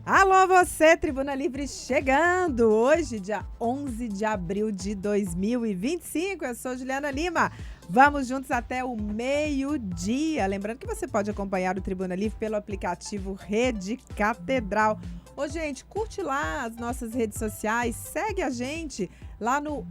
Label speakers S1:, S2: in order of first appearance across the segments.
S1: Alô você, Tribuna Livre chegando! Hoje, dia 11 de abril de 2025. Eu sou Juliana Lima. Vamos juntos até o meio-dia. Lembrando que você pode acompanhar o Tribuna Livre pelo aplicativo Rede Catedral. Ô, gente, curte lá as nossas redes sociais, segue a gente lá no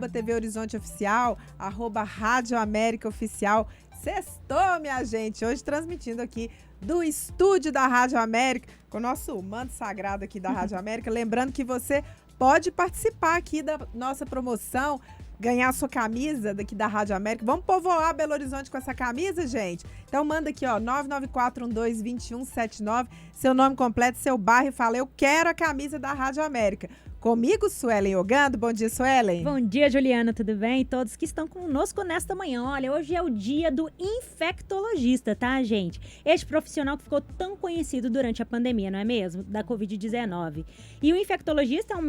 S1: @TV Horizonte Oficial, @Rádio América Oficial. Sextou, minha gente! Hoje transmitindo aqui do estúdio da Rádio América, com o nosso manto sagrado aqui da Rádio América. Lembrando que você pode participar aqui da nossa promoção, ganhar a sua camisa daqui da Rádio América. Vamos povoar Belo Horizonte com essa camisa, gente? Então manda aqui, ó, 994122179, seu nome completo, seu bairro e fala, eu quero a camisa da Rádio América. Comigo, Suelen Ogando. Bom dia, Suelen.
S2: Bom dia, Juliana, tudo bem? E todos que estão conosco nesta manhã. Olha, hoje é o dia do infectologista, tá, gente? Este profissional que ficou tão conhecido durante a pandemia, não é mesmo? Da Covid-19. E o infectologista é um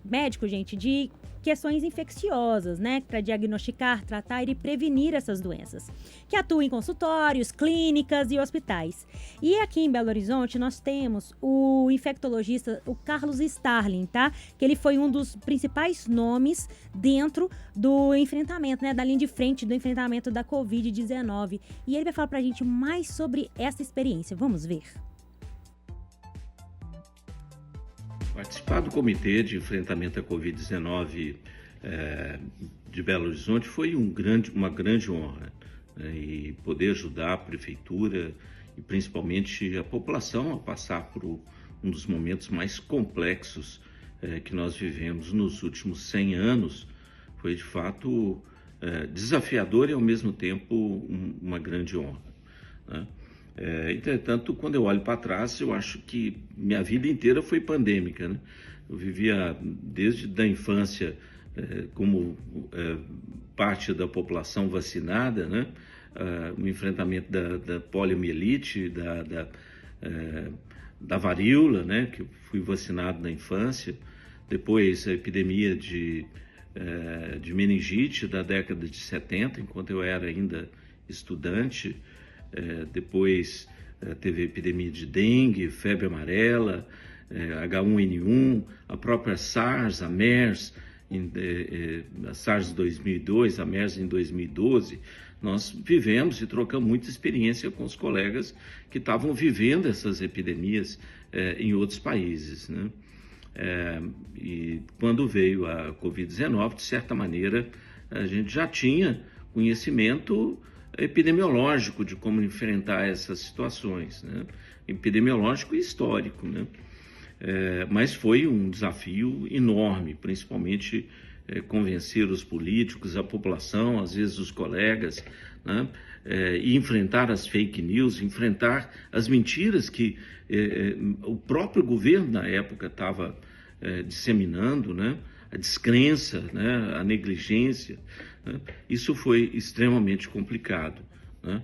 S2: médico, gente, de questões infecciosas, né? Para diagnosticar, tratar e prevenir essas doenças. Que atua em consultórios, clínicas e hospitais. E aqui em Belo Horizonte nós temos o infectologista, o Carlos Starling, tá? Que ele foi um dos principais nomes dentro do enfrentamento, né? Da linha de frente do enfrentamento da Covid-19. E ele vai falar pra gente mais sobre essa experiência. Vamos ver.
S3: Participar do Comitê de Enfrentamento à Covid-19 de Belo Horizonte foi uma grande honra, né? E poder ajudar a Prefeitura e principalmente a população a passar por um dos momentos mais complexos que nós vivemos nos últimos 100 anos foi de fato desafiador e ao mesmo tempo uma grande honra, né? Entretanto, quando eu olho para trás, eu acho que minha vida inteira foi pandêmica, né? Eu vivia desde a infância como parte da população vacinada, né? O enfrentamento da poliomielite, da varíola, né? Que eu fui vacinado na infância. Depois a epidemia de meningite da década de 70, enquanto eu era ainda estudante. Depois teve a epidemia de dengue, febre amarela, H1N1, a própria SARS, a MERS, a SARS em 2002, a MERS em 2012. Nós vivemos e trocamos muita experiência com os colegas que estavam vivendo essas epidemias em outros países, né? E quando veio a Covid-19, de certa maneira, a gente já tinha conhecimento epidemiológico de como enfrentar essas situações, né? Epidemiológico e histórico, né? Mas foi um desafio enorme, principalmente convencer os políticos, a população, às vezes os colegas, né? E enfrentar as fake news, enfrentar as mentiras que o próprio governo na época estava disseminando, né? A descrença, né? A negligência, né? Isso foi extremamente complicado, né?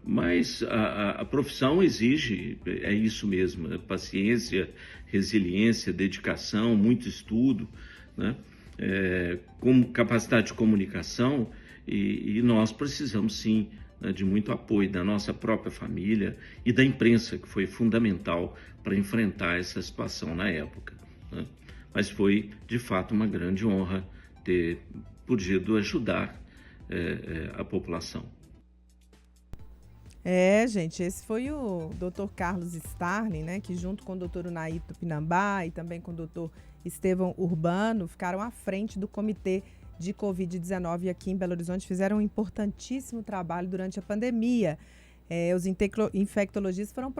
S3: Mas a profissão exige, é isso mesmo, né? Paciência, resiliência, dedicação, muito estudo, né? Com capacidade de comunicação, e nós precisamos sim, né, de muito apoio da nossa própria família e da imprensa, que foi fundamental para enfrentar essa situação na época, né? Mas foi, de fato, uma grande honra ter podido ajudar a população.
S1: Gente, esse foi o Dr. Carlos Starling, né, que junto com o Dr. Unai Tupinambá e também com o Dr. Estevão Urbano ficaram à frente do Comitê de Covid-19 aqui em Belo Horizonte, fizeram um importantíssimo trabalho durante a pandemia. Os infectologistas foram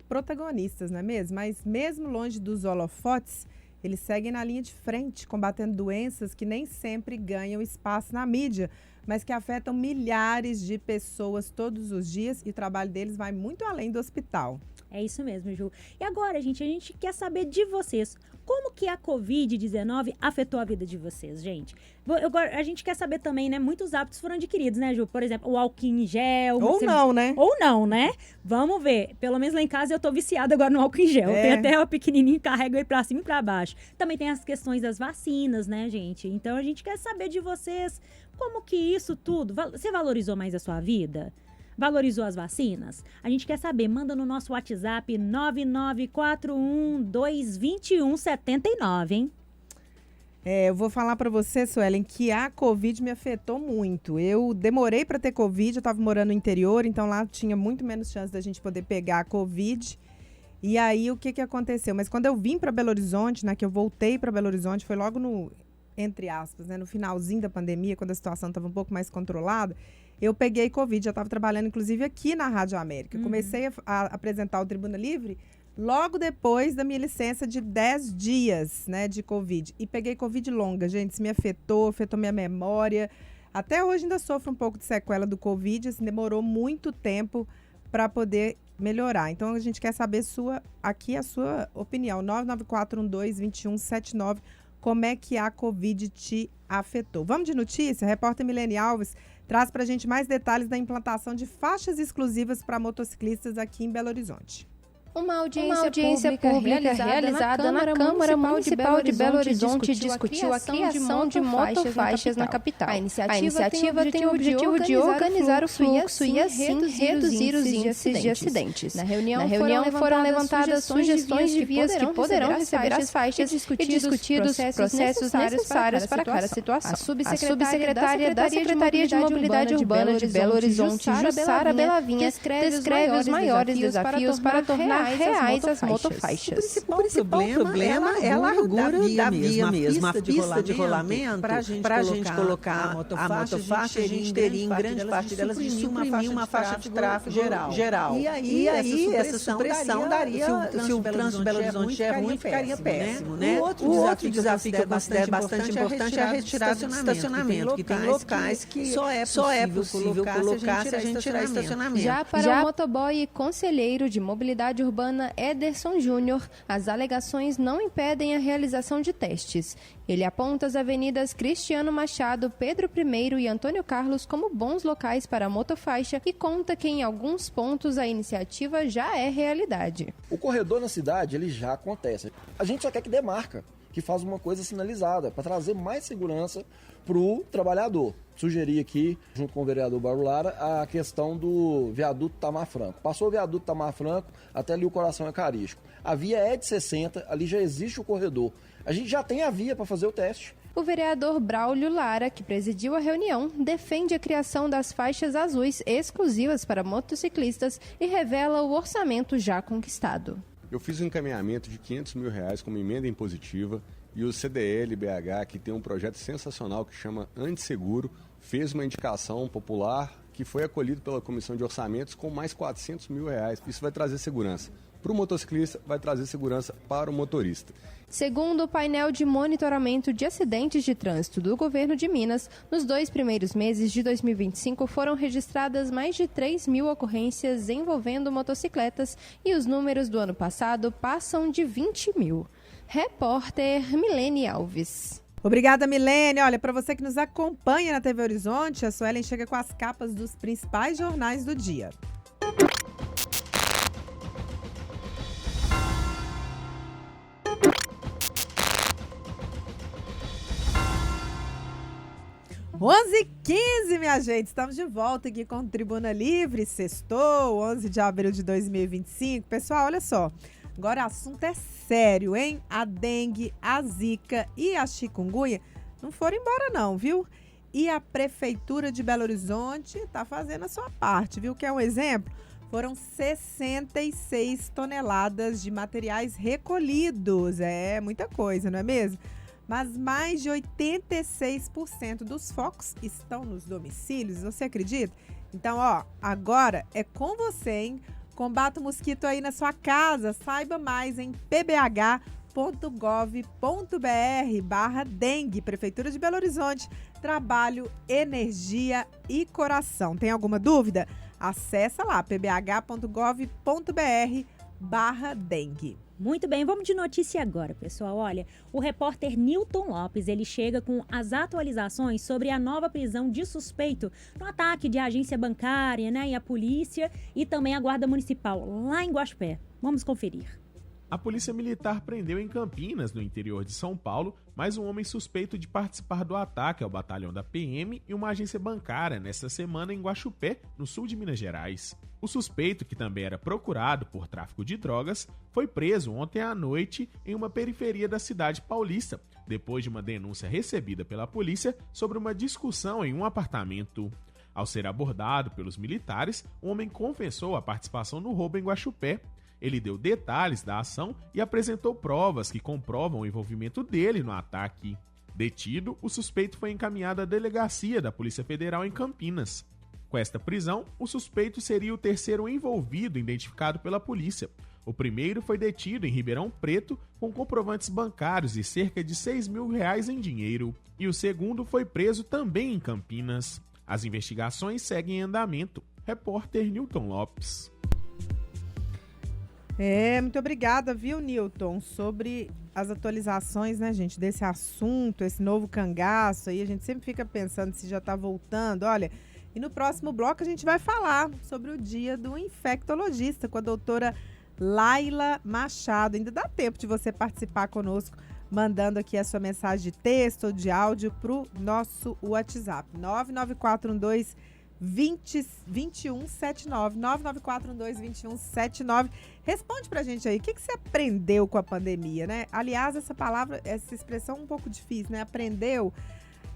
S1: protagonistas, não é mesmo? Mas mesmo longe dos holofotes, eles seguem na linha de frente, combatendo doenças que nem sempre ganham espaço na mídia, mas que afetam milhares de pessoas todos os dias, e o trabalho deles vai muito além do hospital.
S2: É isso mesmo, Ju. E agora, gente, a gente quer saber de vocês. Como que a Covid-19 afetou a vida de vocês, gente? Agora, a gente quer saber também, né? Muitos hábitos foram adquiridos, né, Ju? Por exemplo, o álcool em gel.
S1: Não, né?
S2: Ou não, né? Vamos ver. Pelo menos lá em casa eu tô viciada agora no álcool em gel. Tem até o pequenininho, carrega ele pra cima e pra baixo. Também tem as questões das vacinas, né, gente? Então a gente quer saber de vocês como que isso tudo... Você valorizou mais a sua vida? Valorizou as vacinas? A gente quer saber, manda no nosso WhatsApp 994122179, hein?
S1: Eu vou falar para você, Suelen, que a Covid me afetou muito. Eu demorei para ter Covid, eu estava morando no interior, então lá tinha muito menos chance da gente poder pegar a Covid. E aí, o que aconteceu? Mas quando eu vim para Belo Horizonte, né, que eu voltei para Belo Horizonte, foi logo no, entre aspas, né, no finalzinho da pandemia, quando a situação estava um pouco mais controlada, eu peguei Covid. Já estava trabalhando, inclusive, aqui na Rádio América. Comecei a apresentar o Tribuna Livre logo depois da minha licença de 10 dias, né, de Covid. E peguei Covid longa, gente. Isso me afetou minha memória. Até hoje ainda sofro um pouco de sequela do Covid. Assim, demorou muito tempo para poder melhorar. Então, a gente quer saber aqui a sua opinião. 994122179. Como é que a Covid te afetou? Vamos de notícia? A repórter Milene Alves traz para a gente mais detalhes da implantação de faixas exclusivas para motociclistas aqui em Belo Horizonte.
S4: Uma audiência pública realizada na Câmara Municipal de Belo Horizonte discutiu a criação de motofaixas na capital. A iniciativa tem o objetivo de organizar o fluxo e assim reduzir os índices de acidentes. Na reunião foram levantadas sugestões de vias que poderão receber as faixas e discutidos processos necessários para cada situação. A subsecretária da Secretaria de Mobilidade Urbana de Belo Horizonte, Jussara Belavinha, descreve os maiores desafios para tornar reais as motofaixas.
S5: O principal problema é a largura da via mesmo. A pista de rolamento, para a gente colocar a motofaixa, a gente teria em grande parte delas de suprimir uma faixa de tráfego geral. E aí essa supressão daria, se o trânsito de Belo Horizonte é ruim, ficaria péssimo, né? O outro desafio que eu considero bastante importante é a retirada do estacionamento, que tem locais que só é possível colocar se a gente tirar estacionamento.
S4: Já para o motoboy e conselheiro de mobilidade urbana Ederson Júnior, as alegações não impedem a realização de testes. Ele aponta as avenidas Cristiano Machado, Pedro I e Antônio Carlos como bons locais para a motofaixa e conta que em alguns pontos a iniciativa já é realidade.
S6: O corredor na cidade, ele já acontece. A gente só quer que dê marca, que faz uma coisa sinalizada, para trazer mais segurança para o trabalhador. Sugeri aqui, junto com o vereador Barro Lara, a questão do viaduto Tamar Franco. Passou o viaduto Tamar Franco até ali o Coração Eucarístico. A via é de 60, ali já existe o corredor. A gente já tem a via para fazer o teste.
S4: O vereador Braulio Lara, que presidiu a reunião, defende a criação das faixas azuis exclusivas para motociclistas e revela o orçamento já conquistado.
S7: Eu fiz um encaminhamento de R$500 mil como emenda impositiva e o CDL-BH, que tem um projeto sensacional que chama Antisseguro, fez uma indicação popular que foi acolhido pela Comissão de Orçamentos com mais R$400 mil. Isso vai trazer segurança para o motociclista, vai trazer segurança para o motorista.
S4: Segundo o painel de monitoramento de acidentes de trânsito do governo de Minas, nos 2 primeiros meses de 2025 foram registradas mais de 3 mil ocorrências envolvendo motocicletas e os números do ano passado passam de 20 mil. Repórter Milene Alves.
S1: Obrigada, Milene. Olha, para você que nos acompanha na TV Horizonte, a Suelen chega com as capas dos principais jornais do dia. Onze h 15, minha gente, estamos de volta aqui com o Tribuna Livre, sextou, 11 de abril de 2025. Pessoal, olha só, agora o assunto é sério, hein? A dengue, a zika e a chikungunya não foram embora não, viu? E a Prefeitura de Belo Horizonte está fazendo a sua parte, viu? Quer um exemplo? Foram 66 toneladas de materiais recolhidos, é muita coisa, não é mesmo? Mas mais de 86% dos focos estão nos domicílios, você acredita? Então, ó, agora é com você, hein? Combata o mosquito aí na sua casa. Saiba mais em pbh.gov.br/dengue. Prefeitura de Belo Horizonte. Trabalho, energia e coração. Tem alguma dúvida? Acessa lá, pbh.gov.br/dengue.
S2: Muito bem, vamos de notícia agora, pessoal. Olha, o repórter Nilton Lopes, ele chega com as atualizações sobre a nova prisão de suspeito no ataque de agência bancária, né, e a polícia e também a Guarda Municipal lá em Guaxupé. Vamos conferir.
S8: A Polícia Militar prendeu em Campinas, no interior de São Paulo, mais um homem suspeito de participar do ataque ao batalhão da PM e uma agência bancária nesta semana em Guaxupé, no sul de Minas Gerais. O suspeito, que também era procurado por tráfico de drogas, foi preso ontem à noite em uma periferia da cidade paulista, depois de uma denúncia recebida pela polícia sobre uma discussão em um apartamento. Ao ser abordado pelos militares, o homem confessou a participação no roubo em Guaxupé. Ele deu detalhes da ação e apresentou provas que comprovam o envolvimento dele no ataque. Detido, o suspeito foi encaminhado à delegacia da Polícia Federal em Campinas. Com esta prisão, o suspeito seria o terceiro envolvido identificado pela polícia. O primeiro foi detido em Ribeirão Preto com comprovantes bancários e cerca de R$6 mil em dinheiro. E o segundo foi preso também em Campinas. As investigações seguem em andamento. Repórter Newton Lopes.
S1: Muito obrigada, viu, Newton, sobre as atualizações, né, gente, desse assunto, esse novo cangaço aí. A gente sempre fica pensando se já tá voltando. Olha, e no próximo bloco a gente vai falar sobre o dia do infectologista com a doutora Laila Machado. Ainda dá tempo de você participar conosco, mandando aqui a sua mensagem de texto ou de áudio pro nosso WhatsApp, 99412-2179, 99412-2179. Responde pra gente aí, o que você aprendeu com a pandemia, né? Aliás, essa palavra, essa expressão é um pouco difícil, né? Aprendeu,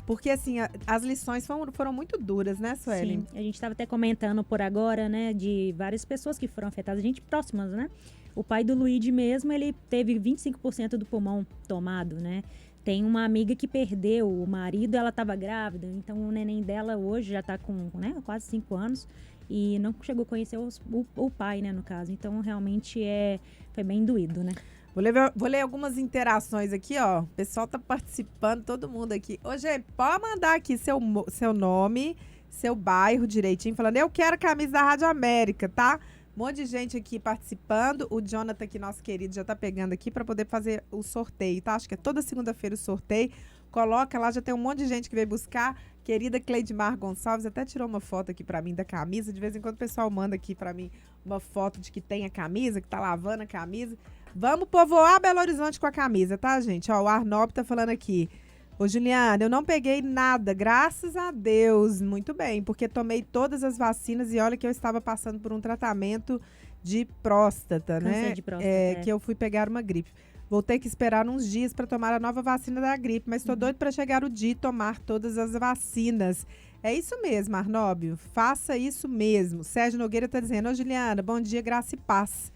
S1: porque assim, as lições foram muito duras, né, Sueli?
S2: Sim, a gente estava até comentando por agora, né, de várias pessoas que foram afetadas, gente próximas, né? O pai do Luigi mesmo, ele teve 25% do pulmão tomado, né? Tem uma amiga que perdeu o marido, ela estava grávida, então o neném dela hoje já está com, né, quase 5 anos e não chegou a conhecer o pai, né, no caso. Então, realmente foi bem doído, né?
S1: Vou ler algumas interações aqui, ó. O pessoal tá participando, todo mundo aqui. Ô, gente, pode mandar aqui seu nome, seu bairro direitinho, falando, eu quero a camisa da Rádio América, tá? Um monte de gente aqui participando. O Jonathan aqui, nosso querido, já tá pegando aqui para poder fazer o sorteio, tá? Acho que é toda segunda-feira o sorteio. Coloca lá, já tem um monte de gente que veio buscar. Querida Cleidmar Gonçalves até tirou uma foto aqui para mim da camisa. De vez em quando o pessoal manda aqui para mim uma foto de que tem a camisa, que tá lavando a camisa. Vamos povoar Belo Horizonte com a camisa, tá, gente? Ó, o Arnob tá falando aqui. Ô, Juliana, eu não peguei nada, graças a Deus. Muito bem, porque tomei todas as vacinas e olha que eu estava passando por um tratamento de próstata, né?
S2: De próstata,
S1: que eu fui pegar uma gripe. Vou ter que esperar uns dias para tomar a nova vacina da gripe, mas estou doido para chegar o dia e tomar todas as vacinas. É isso mesmo, Arnóbio. Faça isso mesmo. Sérgio Nogueira está dizendo, ô, Juliana, bom dia, graça e paz.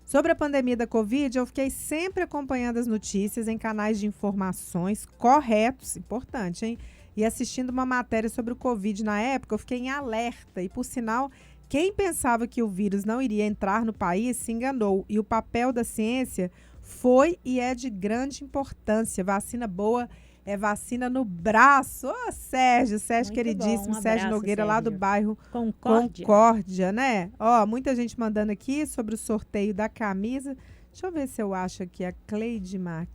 S1: Sobre a pandemia da Covid, eu fiquei sempre acompanhando as notícias em canais de informações corretos, importante, hein? E assistindo uma matéria sobre o Covid na época, eu fiquei em alerta. E, por sinal, quem pensava que o vírus não iria entrar no país se enganou. E o papel da ciência foi e é de grande importância. Vacina boa é vacina no braço. Ô, Sérgio muito queridíssimo, Sérgio Nogueira, Sérgio, lá do bairro Concórdia, né? Ó, muita gente mandando aqui sobre o sorteio da camisa. Deixa eu ver se eu acho aqui a Cleidmar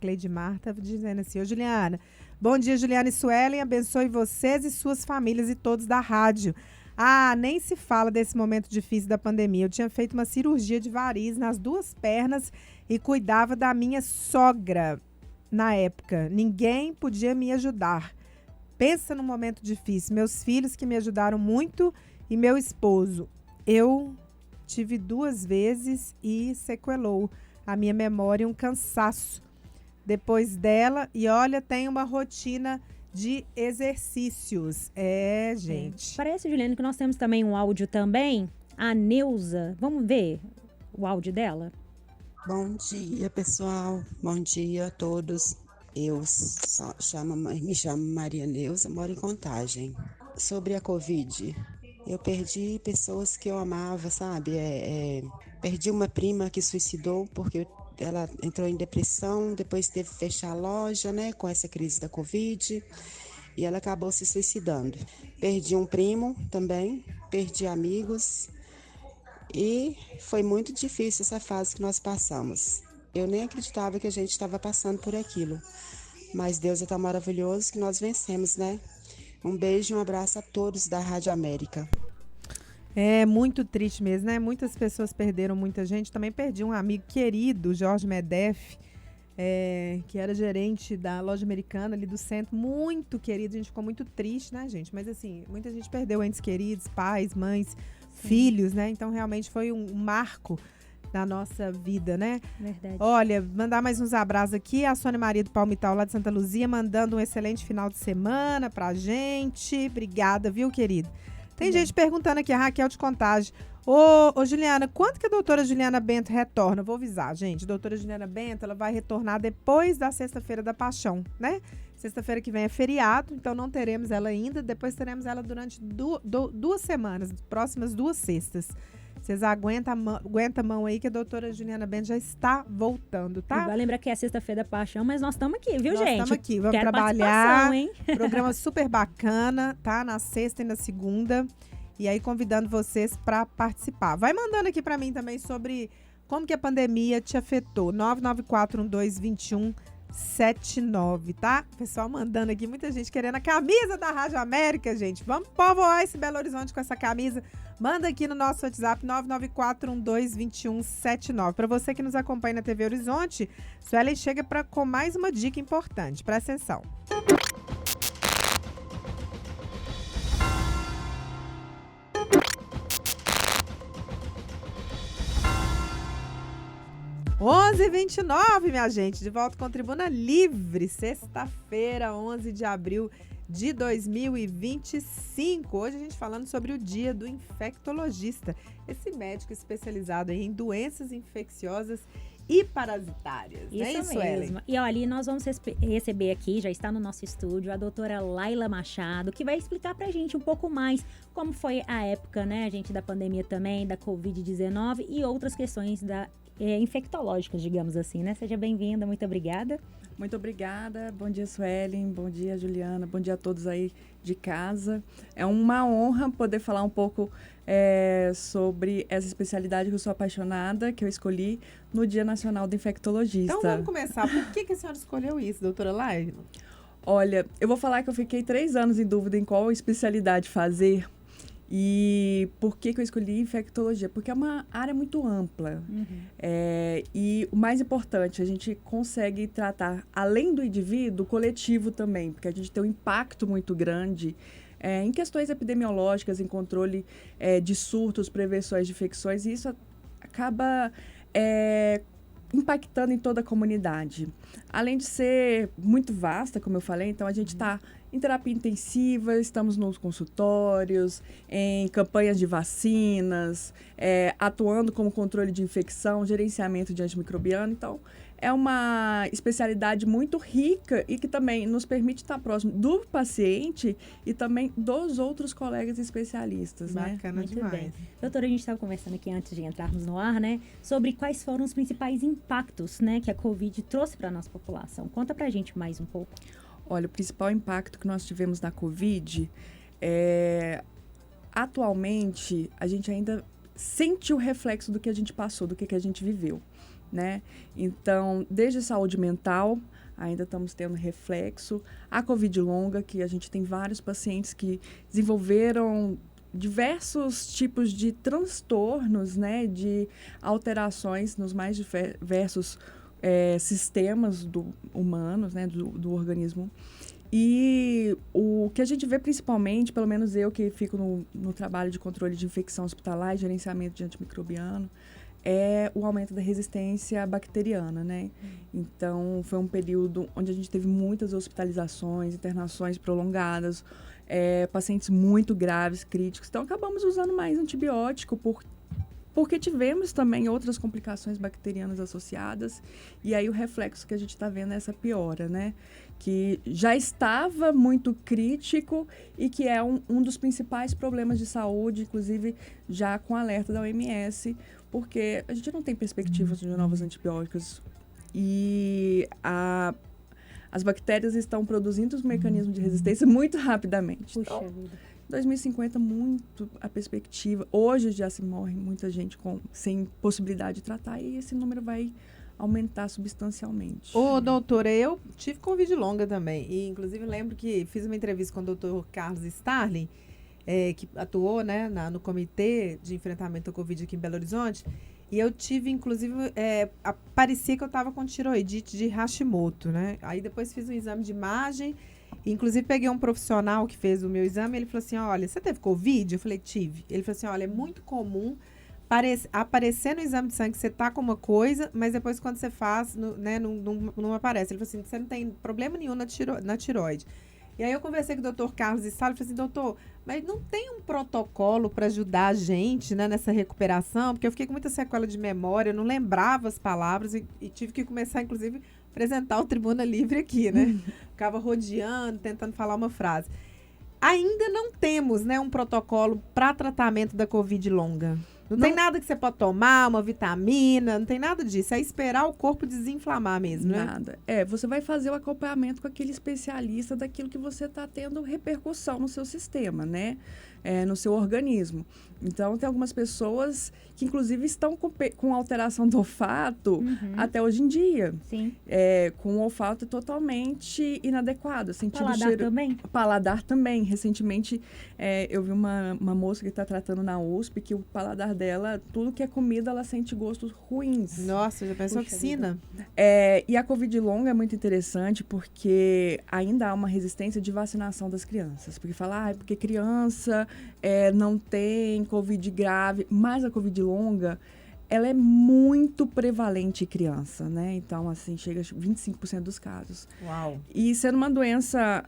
S1: tá dizendo assim, ô, Juliana, bom dia, Juliana e Suelen, abençoe vocês e suas famílias e todos da rádio. Ah, nem se fala desse momento difícil da pandemia. Eu tinha feito uma cirurgia de varizes nas 2 pernas e cuidava da minha sogra. Na época, ninguém podia me ajudar. Pensa num momento difícil. Meus filhos que me ajudaram muito e meu esposo. Eu tive 2 vezes e sequelou a minha memória, um cansaço. Depois dela, e olha, tem uma rotina de exercícios. Gente.
S2: Parece, Juliana, que nós temos também um áudio também. A Neuza. Vamos ver o áudio dela?
S9: Bom dia, pessoal. Bom dia a todos. Eu me chamo Maria Neuza, moro em Contagem. Sobre a Covid, eu perdi pessoas que eu amava, sabe? Perdi uma prima que suicidou porque ela entrou em depressão, depois teve que fechar a loja, né, com essa crise da Covid, e ela acabou se suicidando. Perdi um primo também, perdi amigos. E foi muito difícil essa fase que nós passamos. Eu nem acreditava que a gente estava passando por aquilo. Mas Deus é tão maravilhoso que nós vencemos, né? Um beijo e um abraço a todos da Rádio América.
S1: É muito triste mesmo, né? Muitas pessoas perderam muita gente. Também perdi um amigo querido, Jorge Medef. que era gerente da loja americana ali do centro, muito querido. A gente ficou muito triste, né, gente? Mas assim, muita gente perdeu entes queridos, pais, mães, filhos, né? Então realmente foi um marco da nossa vida, né?
S2: Verdade.
S1: Olha, mandar mais uns abraços aqui. A Sônia Maria do Palmital, lá de Santa Luzia, mandando um excelente final de semana pra gente. Obrigada, viu, querido? Tem gente perguntando aqui, a Raquel de Contagem. Ô, Juliana, quando que a doutora Juliana Bento retorna? Vou avisar, gente. A doutora Juliana Bento, ela vai retornar depois da Sexta-feira da Paixão, né? Sexta-feira que vem é feriado, então não teremos ela ainda. Depois teremos ela durante 2 semanas, próximas 2 sextas. Vocês aguentam a mão aí que a doutora Juliana Bento já está voltando, tá?
S2: E vai lembrar que é Sexta-feira da Paixão, mas nós estamos aqui, viu,
S1: nós
S2: gente?
S1: Nós estamos aqui, vamos
S2: Quero
S1: trabalhar.
S2: Hein?
S1: Programa super bacana, tá? Na sexta e na segunda. E aí convidando vocês para participar. Vai mandando aqui para mim também sobre como que a pandemia te afetou. 994122179, tá? Pessoal mandando aqui, muita gente querendo a camisa da Rádio América, gente. Vamos povoar esse Belo Horizonte com essa camisa. Manda aqui no nosso WhatsApp 994122179. Para você que nos acompanha na TV Horizonte, Suelen chega com mais uma dica importante. Presta atenção. (11h29), minha gente, de volta com Tribuna Livre, sexta-feira, 11 de abril de 2025. Hoje a gente falando sobre o dia do infectologista, esse médico especializado em doenças infecciosas e parasitárias.
S2: Isso,
S1: é isso
S2: mesmo.
S1: Ellen?
S2: E olha, nós vamos receber aqui, já está no nosso estúdio, a doutora Laila Machado, que vai explicar pra gente um pouco mais como foi a época, né, gente, da pandemia também, da Covid-19 e outras questões infectológicas, digamos assim, né? Seja bem-vinda, muito obrigada.
S10: Muito obrigada, bom dia, Suelen, bom dia, Juliana, bom dia a todos aí de casa. É uma honra poder falar um pouco sobre essa especialidade que eu sou apaixonada, que eu escolhi no Dia Nacional do Infectologista.
S1: Então vamos começar. Por que a senhora escolheu isso, doutora Laila?
S10: Olha, eu vou falar que eu fiquei 3 anos em dúvida em qual especialidade fazer. E por que eu escolhi infectologia? Porque é uma área muito ampla. E o mais importante, a gente consegue tratar, além do indivíduo, o coletivo também, porque a gente tem um impacto muito grande em questões epidemiológicas, em controle de surtos, prevenções de infecções, e isso acaba impactando em toda a comunidade. Além de ser muito vasta, como eu falei, então a gente está em terapia intensiva, estamos nos consultórios, em campanhas de vacinas, atuando como controle de infecção, gerenciamento de antimicrobiano. Então, é uma especialidade muito rica e que também nos permite estar próximo do paciente e também dos outros colegas especialistas.
S1: Bacana, né?
S2: Muito bem. Doutora, a gente estava conversando aqui antes de entrarmos no ar, né, sobre quais foram os principais impactos, né, que a Covid trouxe para a nossa população. Conta pra gente mais um pouco.
S10: Olha, o principal impacto que nós tivemos na Covid atualmente, a gente ainda sente o reflexo do que a gente passou, do que a gente viveu, né? Então, desde a saúde mental, ainda estamos tendo reflexo. A Covid longa, que a gente tem vários pacientes que desenvolveram diversos tipos de transtornos, né? De alterações nos mais diversos sistemas humanos, né, do organismo. E o que a gente vê principalmente, pelo menos eu que fico no trabalho de controle de infecção hospitalar e gerenciamento de antimicrobiano, é o aumento da resistência bacteriana, né? Então, foi um período onde a gente teve muitas hospitalizações, internações prolongadas, pacientes muito graves, críticos. Então, acabamos usando mais antibiótico porque tivemos também outras complicações bacterianas associadas, e aí o reflexo que a gente está vendo é essa piora, né? Que já estava muito crítico e que é um dos principais problemas de saúde, inclusive já com alerta da OMS, porque a gente não tem perspectivas de novos antibióticos e as bactérias estão produzindo os mecanismos de resistência muito rapidamente.
S2: Puxa vida.
S10: 2050, muito a perspectiva. Hoje já se morre muita gente sem possibilidade de tratar e esse número vai aumentar substancialmente.
S1: Ô, doutora, eu tive Covid longa também. E, inclusive, lembro que fiz uma entrevista com o doutor Carlos Starling, que atuou, né, no Comitê de Enfrentamento à Covid aqui em Belo Horizonte. E eu tive, inclusive, parecia que eu estava com tiroidite de Hashimoto, né? Aí depois fiz um exame de imagem, inclusive peguei um profissional que fez o meu exame, ele falou assim, olha, você teve Covid? Eu falei, tive. Ele falou assim, olha, é muito comum aparecer no exame de sangue que você tá com uma coisa, mas depois quando você faz, não aparece. Ele falou assim, você não tem problema nenhum na tiroide. E aí eu conversei com o doutor Carlos Issalo e falei assim, doutor, mas não tem um protocolo para ajudar a gente, né, nessa recuperação? Porque eu fiquei com muita sequela de memória, eu não lembrava as palavras e tive que começar, inclusive, a apresentar o Tribuna Livre aqui, né? Ficava rodeando, tentando falar uma frase. Ainda não temos, né, um protocolo para tratamento da Covid longa. Não tem nada que você pode tomar, uma vitamina, não tem nada disso. É esperar o corpo desinflamar mesmo, né?
S10: Nada. Você vai fazer o acompanhamento com aquele especialista daquilo que você está tendo repercussão no seu sistema, né? No seu organismo. Então, tem algumas pessoas que, inclusive, estão com alteração do olfato até hoje em dia.
S2: Sim.
S10: Com o olfato totalmente inadequado.
S2: Paladar também?
S10: Paladar também. Recentemente, eu vi uma moça que está tratando na USP que o paladar dela, tudo que é comida, ela sente gostos ruins.
S1: Nossa, já pensou que sina?
S10: E a Covid longa é muito interessante porque ainda há uma resistência de vacinação das crianças. Porque fala, porque criança não tem Covid grave, mas a Covid longa, ela é muito prevalente em criança, né? Então, assim, chega a 25% dos casos.
S1: Uau!
S10: E sendo uma doença,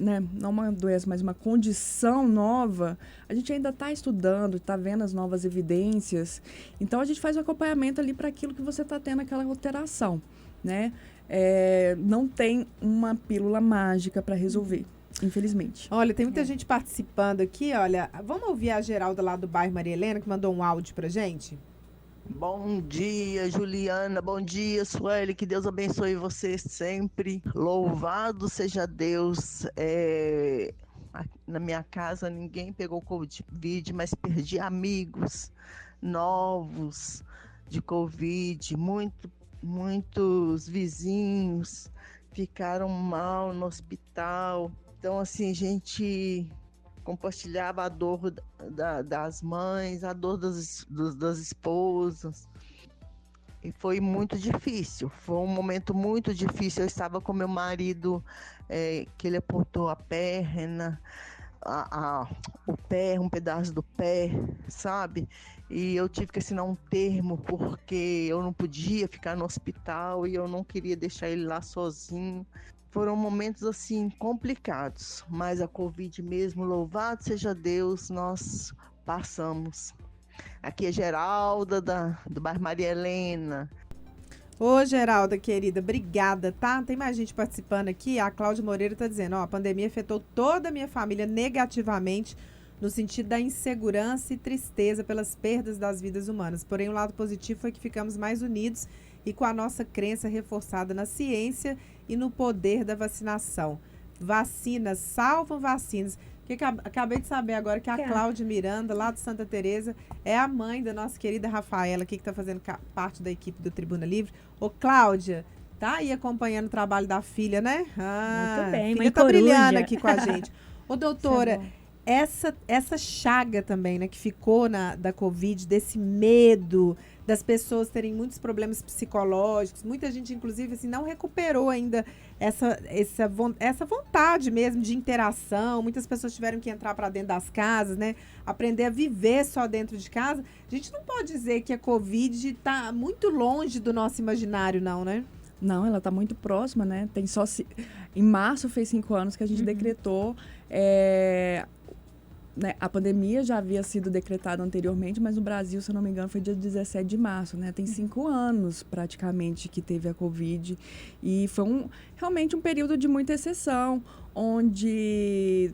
S10: né, não uma doença, mas uma condição nova, a gente ainda está estudando, está vendo as novas evidências. Então, a gente faz o acompanhamento ali para aquilo que você está tendo, aquela alteração, né? Não tem uma pílula mágica para resolver. Infelizmente.
S1: Olha, tem muita gente participando aqui, olha. Vamos ouvir a Geralda lá do bairro Maria Helena, que mandou um áudio pra gente?
S11: Bom dia, Juliana. Bom dia, Sueli. Que Deus abençoe você sempre. Louvado seja Deus. Na minha casa ninguém pegou Covid, mas perdi amigos novos de Covid. Muitos vizinhos ficaram mal no hospital. Então, assim, a gente compartilhava a dor das mães, a dor das esposas. E foi muito difícil. Foi um momento muito difícil. Eu estava com meu marido, que ele apontou a perna, o pé, um pedaço do pé, sabe? E eu tive que assinar um termo porque eu não podia ficar no hospital e eu não queria deixar ele lá sozinho. Foram momentos, assim, complicados, mas a Covid mesmo, louvado seja Deus, nós passamos. Aqui é Geralda, do bairro Maria Helena.
S1: Ô, Geralda, querida, obrigada, tá? Tem mais gente participando aqui. A Cláudia Moreira tá dizendo, a pandemia afetou toda a minha família negativamente, no sentido da insegurança e tristeza pelas perdas das vidas humanas. Porém, o lado positivo foi que ficamos mais unidos e com a nossa crença reforçada na ciência e no poder da vacinação. Vacinas salvam vacinas. Porque acabei de saber agora que a Cláudia Miranda, lá de Santa Teresa, é a mãe da nossa querida Rafaela, aqui que está fazendo parte da equipe do Tribuna Livre. Ô, Cláudia, tá aí acompanhando o trabalho da filha, né?
S2: Muito bem,
S1: a
S2: mãe
S1: filha tá
S2: coruja.
S1: brilhando aqui com a gente. Ô, doutora, essa chaga também, né, que ficou da Covid, desse medo das pessoas terem muitos problemas psicológicos, muita gente, inclusive, assim, não recuperou ainda essa vontade mesmo de interação, muitas pessoas tiveram que entrar para dentro das casas, né, aprender a viver só dentro de casa. A gente não pode dizer que a Covid está muito longe do nosso imaginário, não, né?
S10: Não, ela está muito próxima, né? Em março fez 5 anos que a gente decretou. Né, a pandemia já havia sido decretada anteriormente, mas no Brasil, se eu não me engano, foi dia 17 de março, né? Tem 5 anos, praticamente, que teve a Covid. E foi realmente um período de muita exceção, onde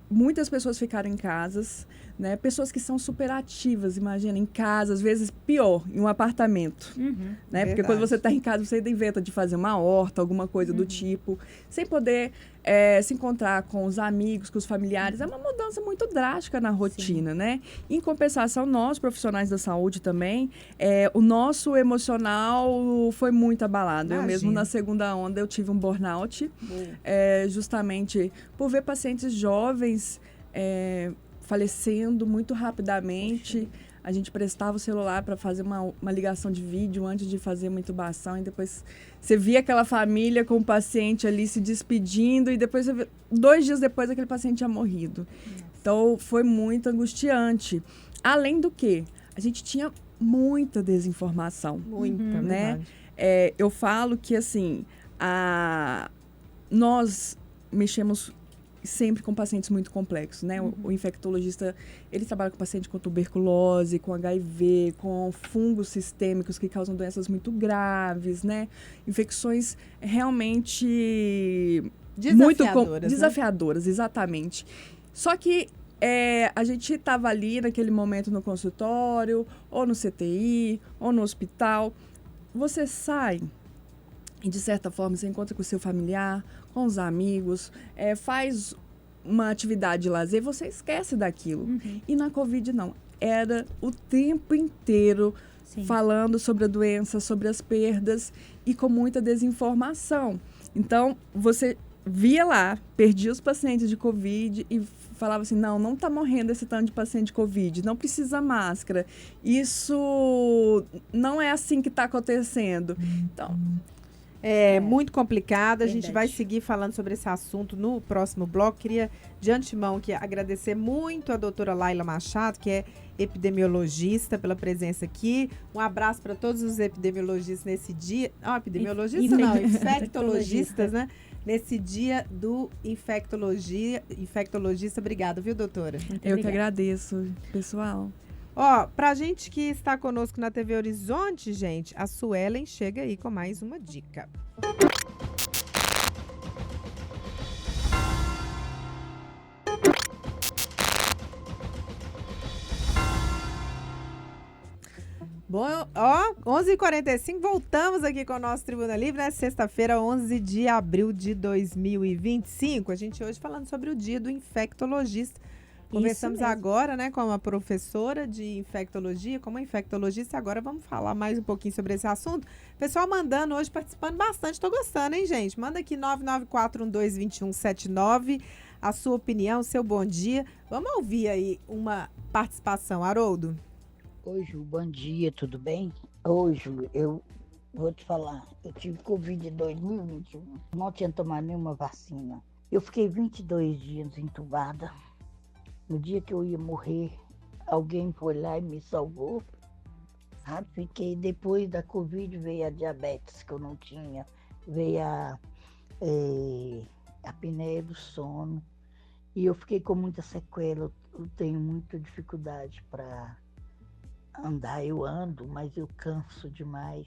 S10: muitas pessoas ficaram em casas, né? Pessoas que são super ativas, imagina, em casa, às vezes pior, em um apartamento. Né? Porque quando você está em casa, você inventa de fazer uma horta, alguma coisa do tipo, sem poder se encontrar com os amigos, com os familiares. É uma mudança muito drástica na rotina, né? Em compensação, nós, profissionais da saúde também, o nosso emocional foi muito abalado. Imagina. Eu mesmo, na segunda onda, eu tive um burnout, justamente por ver pacientes jovens falecendo muito rapidamente. a gente prestava o celular para fazer uma ligação de vídeo antes de fazer uma intubação, e depois você via aquela família com o paciente ali se despedindo, e depois 2 dias depois aquele paciente tinha morrido. Então foi muito angustiante. Além do que, a gente tinha muita desinformação.
S1: Muita,
S10: né? Eu falo que, assim, nós mexemos sempre com pacientes muito complexos, né? O infectologista, ele trabalha com paciente com tuberculose, com HIV, com fungos sistêmicos que causam doenças muito graves, né? Infecções realmente desafiadoras, exatamente. Só que a gente estava ali naquele momento no consultório, ou no CTI, ou no hospital. Você sai e, de certa forma, você encontra com o seu familiar, com os amigos, faz uma atividade de lazer, você esquece daquilo. E na Covid, não. Era o tempo inteiro falando sobre a doença, sobre as perdas, e com muita desinformação. Então, você via lá, perdia os pacientes de Covid e falava assim, não está morrendo esse tanto de paciente de Covid, não precisa máscara. Isso não é assim que está acontecendo. Então,
S1: é muito complicado. A gente vai seguir falando sobre esse assunto no próximo bloco. Queria, de antemão, agradecer muito a doutora Laila Machado, que é epidemiologista, pela presença aqui. Um abraço para todos os epidemiologistas nesse dia. Epidemiologistas não, infectologistas, né? Nesse dia do infectologista. Obrigada, viu, doutora?
S10: Eu que agradeço, pessoal.
S1: Pra gente que está conosco na TV Horizonte, gente, a Suelen chega aí com mais uma dica. Bom, 11h45, voltamos aqui com o nosso Tribuna Livre, né? Sexta-feira, 11 de abril de 2025. A gente hoje falando sobre o dia do infectologista. Conversamos agora, né, com uma professora de infectologia, como infectologista. Agora vamos falar mais um pouquinho sobre esse assunto. Pessoal mandando hoje, participando bastante. Tô gostando, hein, gente? Manda aqui 994122179 a sua opinião, seu bom dia. Vamos ouvir aí uma participação. Haroldo?
S12: Oi, Ju, bom dia, tudo bem? Oi, Ju, eu vou te falar, eu tive Covid em 2021, não tinha tomado nenhuma vacina. Eu fiquei 22 dias entubada. No dia que eu ia morrer, alguém foi lá e me salvou. Fiquei, depois da Covid veio a diabetes, que eu não tinha, veio a apneia do sono. E eu fiquei com muita sequela, eu tenho muita dificuldade para andar. Eu ando, mas eu canso demais.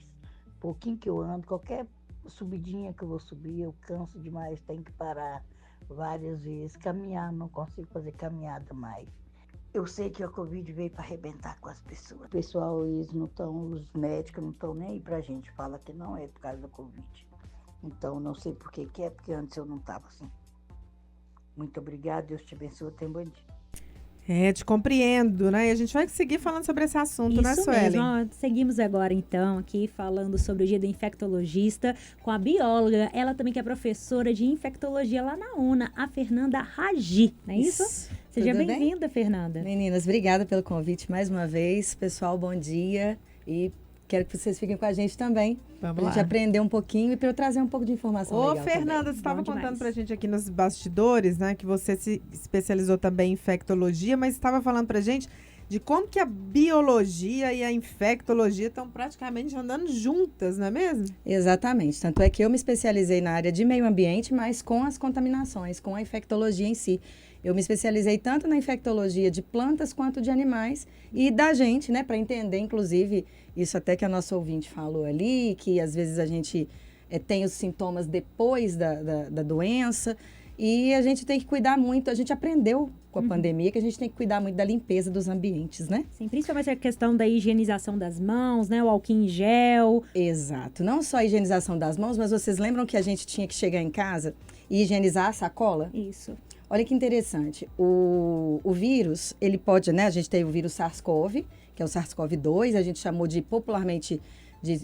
S12: Pouquinho que eu ando, qualquer subidinha que eu vou subir, eu canso demais, tenho que parar várias vezes. Caminhar, não consigo fazer caminhada mais. Eu sei que a Covid veio para arrebentar com as pessoas. O pessoal, eles não estão, os médicos não estão nem aí pra gente. Fala que não é por causa da Covid. Então, não sei por que é, porque antes eu não estava assim. Muito obrigada, Deus te abençoe, tenha um bom dia.
S1: Te compreendo, né? E a gente vai seguir falando sobre esse assunto, né, Suelen?
S2: Isso mesmo. Seguimos agora, então, aqui falando sobre o dia do infectologista com a bióloga, ela também que é professora de infectologia lá na UNA, a Fernanda Ragi, não é isso? Seja bem-vinda, Fernanda.
S13: Meninas, obrigada pelo convite mais uma vez. Pessoal, bom dia. E quero que vocês fiquem com a gente também. Vamos lá. A gente aprender um pouquinho e para eu trazer um pouco de informação legal.
S1: Fernanda, você estava contando pra gente aqui nos bastidores, né, que você se especializou também em infectologia, mas estava falando pra gente de como que a biologia e a infectologia estão praticamente andando juntas, não é mesmo?
S13: Exatamente. Tanto é que eu me especializei na área de meio ambiente, mas com as contaminações, com a infectologia em si. Eu me especializei tanto na infectologia de plantas quanto de animais e da gente, né, para entender, inclusive, isso até que a nossa ouvinte falou ali, que às vezes a gente tem os sintomas depois da doença e a gente tem que cuidar muito. A gente aprendeu com a pandemia que a gente tem que cuidar muito da limpeza dos ambientes, né?
S2: Sim, principalmente a questão da higienização das mãos, né, o álcool em gel.
S13: Exato, não só a higienização das mãos, mas vocês lembram que a gente tinha que chegar em casa e higienizar a sacola?
S2: Isso.
S13: Olha que interessante, o vírus, ele pode, né, a gente tem o vírus SARS-CoV, que é o SARS-CoV-2, a gente chamou de popularmente de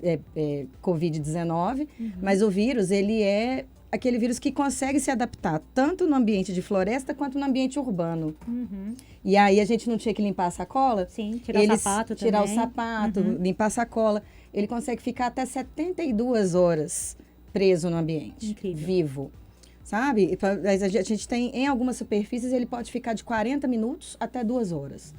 S13: Covid-19, mas o vírus, ele é aquele vírus que consegue se adaptar tanto no ambiente de floresta quanto no ambiente urbano. E aí a gente não tinha que limpar a sacola?
S2: Sim, tirar o sapato
S13: tirar
S2: também.
S13: o sapato, limpar a sacola. Ele consegue ficar até 72 horas preso no ambiente.
S2: Incrível.
S13: Vivo. Sabe? A gente tem, em algumas superfícies, ele pode ficar de 40 minutos até 2 horas.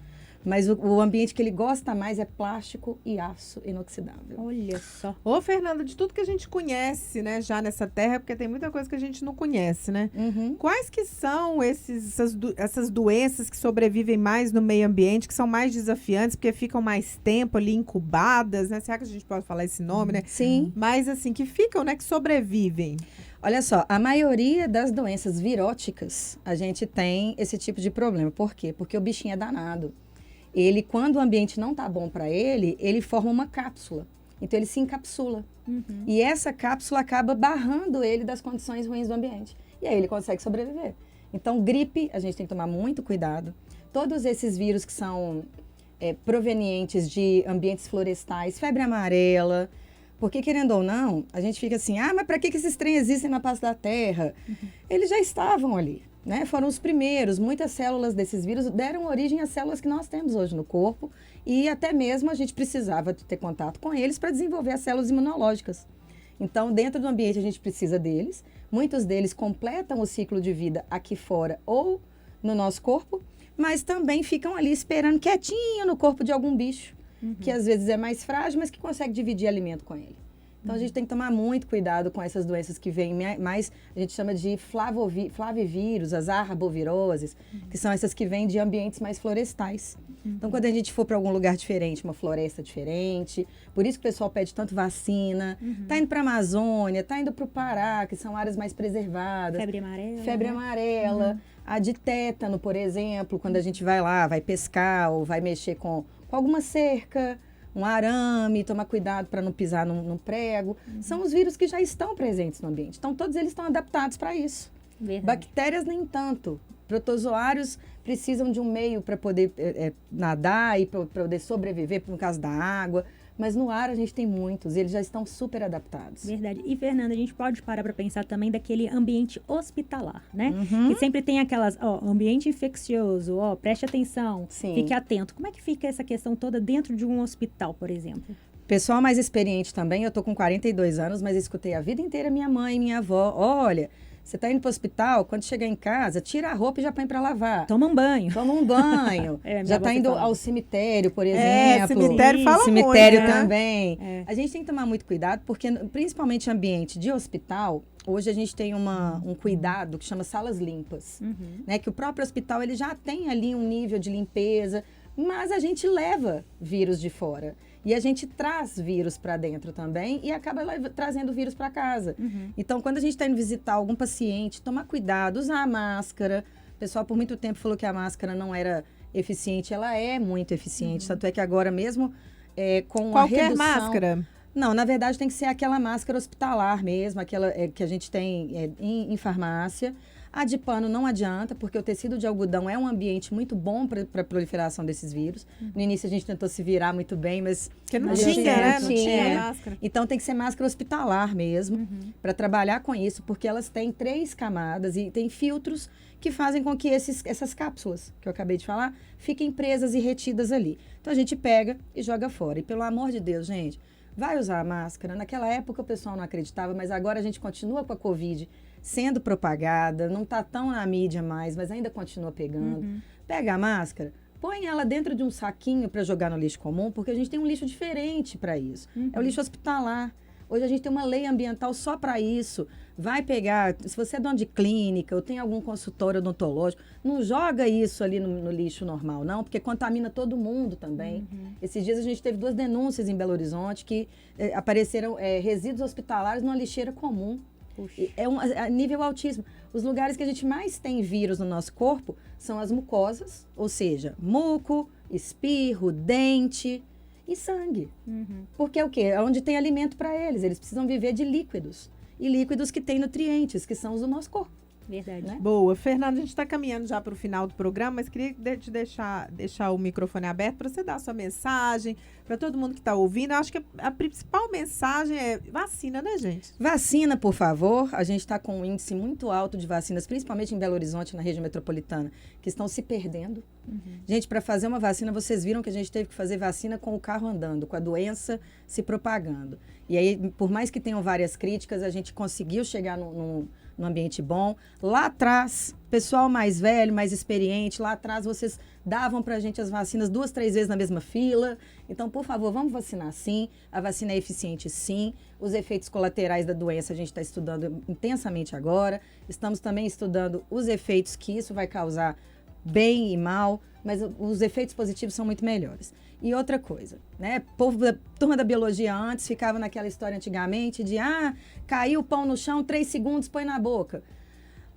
S13: Mas o ambiente que ele gosta mais é plástico e aço inoxidável.
S2: Olha só.
S1: Ô, Fernanda, de tudo que a gente conhece, né, já nessa terra, porque tem muita coisa que a gente não conhece, né? Quais que são essas doenças que sobrevivem mais no meio ambiente, que são mais desafiantes, porque ficam mais tempo ali incubadas, né? Será que a gente pode falar esse nome, né?
S13: Sim.
S1: Mas, assim, que ficam, né, que sobrevivem.
S13: Olha só, a maioria das doenças viróticas, a gente tem esse tipo de problema. Por quê? Porque o bichinho é danado. Ele, quando o ambiente não tá bom para ele, ele forma uma cápsula. Então, ele se encapsula. E essa cápsula acaba barrando ele das condições ruins do ambiente. E aí, ele consegue sobreviver. Então, gripe, a gente tem que tomar muito cuidado. Todos esses vírus que são provenientes de ambientes florestais, febre amarela. Porque, querendo ou não, a gente fica assim, mas para que esses trem existem na face da Terra? Eles já estavam ali. Né? Foram os primeiros, muitas células desses vírus deram origem às células que nós temos hoje no corpo e até mesmo a gente precisava ter contato com eles para desenvolver as células imunológicas. Então, dentro do ambiente a gente precisa deles, muitos deles completam o ciclo de vida aqui fora ou no nosso corpo, mas também ficam ali esperando quietinho no corpo de algum bicho, que às vezes é mais frágil, mas que consegue dividir alimento com ele. Então, a gente tem que tomar muito cuidado com essas doenças que vêm mais, a gente chama de flavivírus, as arboviroses, que são essas que vêm de ambientes mais florestais. Então, quando a gente for para algum lugar diferente, uma floresta diferente, por isso que o pessoal pede tanto vacina, tá indo para a Amazônia, tá indo para o Pará, que são áreas mais preservadas.
S2: Febre amarela.
S13: Febre amarela, a de tétano, por exemplo, quando a gente vai lá, vai pescar ou vai mexer com alguma cerca, um arame, tomar cuidado para não pisar num prego. São os vírus que já estão presentes no ambiente. Então, todos eles estão adaptados para isso.
S2: Verdade.
S13: Bactérias nem tanto. Protozoários precisam de um meio para poder nadar e para poder sobreviver, no caso da água. Mas no ar a gente tem muitos, e eles já estão super adaptados.
S2: Verdade. E, Fernanda, a gente pode parar para pensar também daquele ambiente hospitalar, né? Que sempre tem aquelas, ambiente infeccioso, preste atenção, fique atento. Como é que fica essa questão toda dentro de um hospital, por exemplo?
S13: Pessoal mais experiente também, eu tô com 42 anos, mas escutei a vida inteira minha mãe e minha avó. Olha, você tá indo pro hospital, quando chegar em casa, tira a roupa e já põe para lavar.
S2: Toma um banho.
S13: Toma um banho. Já tá indo ao cemitério, por exemplo.
S1: Cemitério fala
S13: cemitério
S1: muito, né?
S13: também. A gente tem que tomar muito cuidado, porque principalmente ambiente de hospital, hoje a gente tem um cuidado que chama salas limpas. Né? Que o próprio hospital ele já tem ali um nível de limpeza, mas a gente leva vírus de fora. E a gente traz vírus para dentro também e acaba trazendo vírus para casa. Então, quando a gente está indo visitar algum paciente, tomar cuidado, usar a máscara. O pessoal, por muito tempo, falou que a máscara não era eficiente. Ela é muito eficiente. Tanto é que agora mesmo, com
S1: qualquer
S13: a redução...
S1: máscara?
S13: Não, na verdade, tem que ser aquela máscara hospitalar mesmo, aquela que a gente tem em farmácia. A de pano não adianta, porque o tecido de algodão é um ambiente muito bom para a proliferação desses vírus. No início a gente tentou se virar muito bem, mas...
S1: Porque não tinha, né? Não tinha máscara.
S13: Então tem que ser máscara hospitalar mesmo, para trabalhar com isso, porque elas têm 3 camadas e tem filtros que fazem com que essas cápsulas, que eu acabei de falar, fiquem presas e retidas ali. Então a gente pega e joga fora. E pelo amor de Deus, gente, vai usar a máscara. Naquela época o pessoal não acreditava, mas agora a gente continua com a Covid sendo propagada, não está tão na mídia mais, mas ainda continua pegando. Pega a máscara, põe ela dentro de um saquinho para jogar no lixo comum, porque a gente tem um lixo diferente para isso. É o lixo hospitalar. Hoje a gente tem uma lei ambiental só para isso. Vai pegar, se você é dono de clínica ou tem algum consultório odontológico, não joga isso ali no lixo normal, não, porque contamina todo mundo também. Esses dias a gente teve 2 denúncias em Belo Horizonte que apareceram resíduos hospitalares numa lixeira comum. É nível autismo. Os lugares que a gente mais tem vírus no nosso corpo são as mucosas, ou seja, muco, espirro, dente e sangue. Porque é o quê? É onde tem alimento para eles. Eles precisam viver de líquidos. E líquidos que têm nutrientes, que são os do nosso corpo.
S2: Verdade.
S1: Né? Boa. Fernanda, a gente está caminhando já para o final do programa, mas queria te deixar o microfone aberto para você dar a sua mensagem para todo mundo que está ouvindo. Eu acho que a principal mensagem é vacina, né, gente?
S13: Vacina, por favor. A gente está com um índice muito alto de vacinas, principalmente em Belo Horizonte, na região metropolitana, que estão se perdendo. Gente, para fazer uma vacina, vocês viram que a gente teve que fazer vacina com o carro andando, com a doença se propagando. E aí, por mais que tenham várias críticas, a gente conseguiu chegar num ambiente bom. Lá atrás, pessoal mais velho, mais experiente, lá atrás vocês davam pra gente as vacinas 2, 3 vezes na mesma fila. Então, por favor, vamos vacinar sim. A vacina é eficiente sim. Os efeitos colaterais da doença a gente está estudando intensamente agora. Estamos também estudando os efeitos que isso vai causar bem e mal, mas os efeitos positivos são muito melhores. E outra coisa, né? Turma da biologia antes ficava naquela história antigamente de caiu o pão no chão, 3 segundos, põe na boca.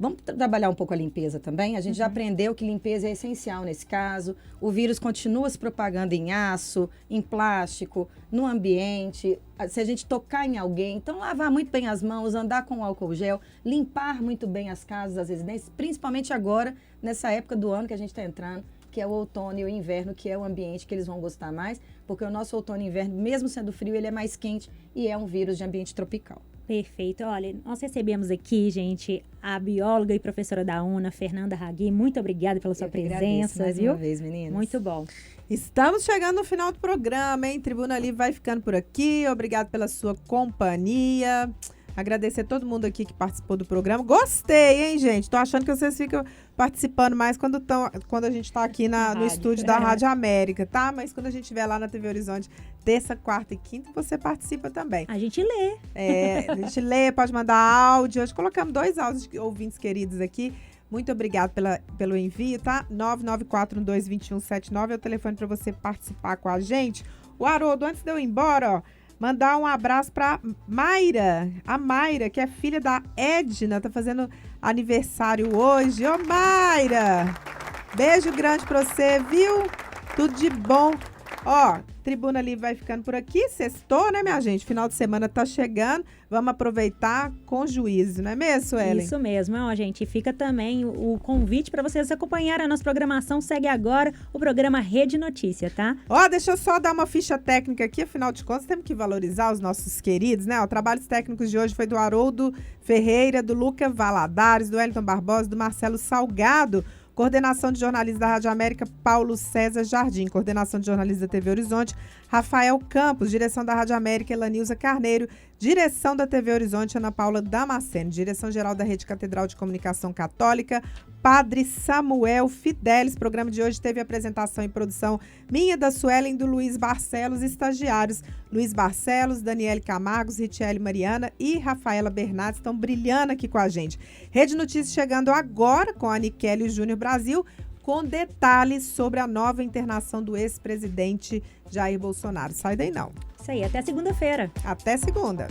S13: Vamos trabalhar um pouco a limpeza também. A gente já aprendeu que limpeza é essencial nesse caso. O vírus continua se propagando em aço, em plástico, no ambiente. Se a gente tocar em alguém, então lavar muito bem as mãos, andar com álcool gel, limpar muito bem as casas, as residências, principalmente agora, nessa época do ano que a gente está entrando, que é o outono e o inverno, que é o ambiente que eles vão gostar mais, porque o nosso outono e inverno, mesmo sendo frio, ele é mais quente e é um vírus de ambiente tropical.
S2: Perfeito. Olha, nós recebemos aqui, gente, a bióloga e professora da UNA, Fernanda Hagui. Muito obrigada pela sua presença,
S13: mais
S2: viu?
S13: Uma vez, meninas.
S2: Muito bom.
S1: Estamos chegando no final do programa, hein? Tribuna Livre vai ficando por aqui. Obrigado pela sua companhia. Agradecer a todo mundo aqui que participou do programa. Gostei, hein, gente? Tô achando que vocês ficam participando mais quando a gente tá aqui no estúdio da Rádio América, tá? Mas quando a gente estiver lá na TV Horizonte, terça, quarta e quinta, você participa também.
S2: A gente lê.
S1: A gente lê, pode mandar áudio. Hoje colocamos 2 áudios de ouvintes queridos aqui. Muito obrigado pelo envio, tá? 994122179 é o telefone para você participar com a gente. O Haroldo, antes de eu ir embora, ó, mandar um abraço pra Mayra. A Mayra, que é filha da Edna, tá fazendo aniversário hoje. Ô, Mayra! Beijo grande pra você, viu? Tudo de bom. Ó, Tribuna Livre vai ficando por aqui. Sextou, né, minha gente? Final de semana tá chegando. Vamos aproveitar com juízo, não é mesmo, Suelen?
S2: Isso mesmo, ó, gente. Fica também o convite para vocês acompanharem a nossa programação. Segue agora o programa Rede Notícia, tá?
S1: Ó, deixa eu só dar uma ficha técnica aqui. Afinal de contas, temos que valorizar os nossos queridos, né? Ó, trabalhos técnicos de hoje foi do Haroldo Ferreira, do Luca Valadares, do Wellington Barbosa, do Marcelo Salgado. Coordenação de jornalismo da Rádio América, Paulo César Jardim. Coordenação de jornalismo da TV Horizonte, Rafael Campos. Direção da Rádio América, Elanilza Carneiro. Direção da TV Horizonte, Ana Paula Damasceno. Direção-geral da Rede Catedral de Comunicação Católica, Padre Samuel Fidelis. O programa de hoje teve apresentação e produção minha, da Suelen, do Luiz Barcelos. Estagiários Luiz Barcelos, Daniele Camargos, Richelle Mariana e Rafaela Bernardes estão brilhando aqui com a gente. Rede Notícias chegando agora com a Nikele Júnior Brasil, com detalhes sobre a nova internação do ex-presidente Jair Bolsonaro. Sai daí não.
S2: Isso aí, até segunda-feira.
S1: Até segunda.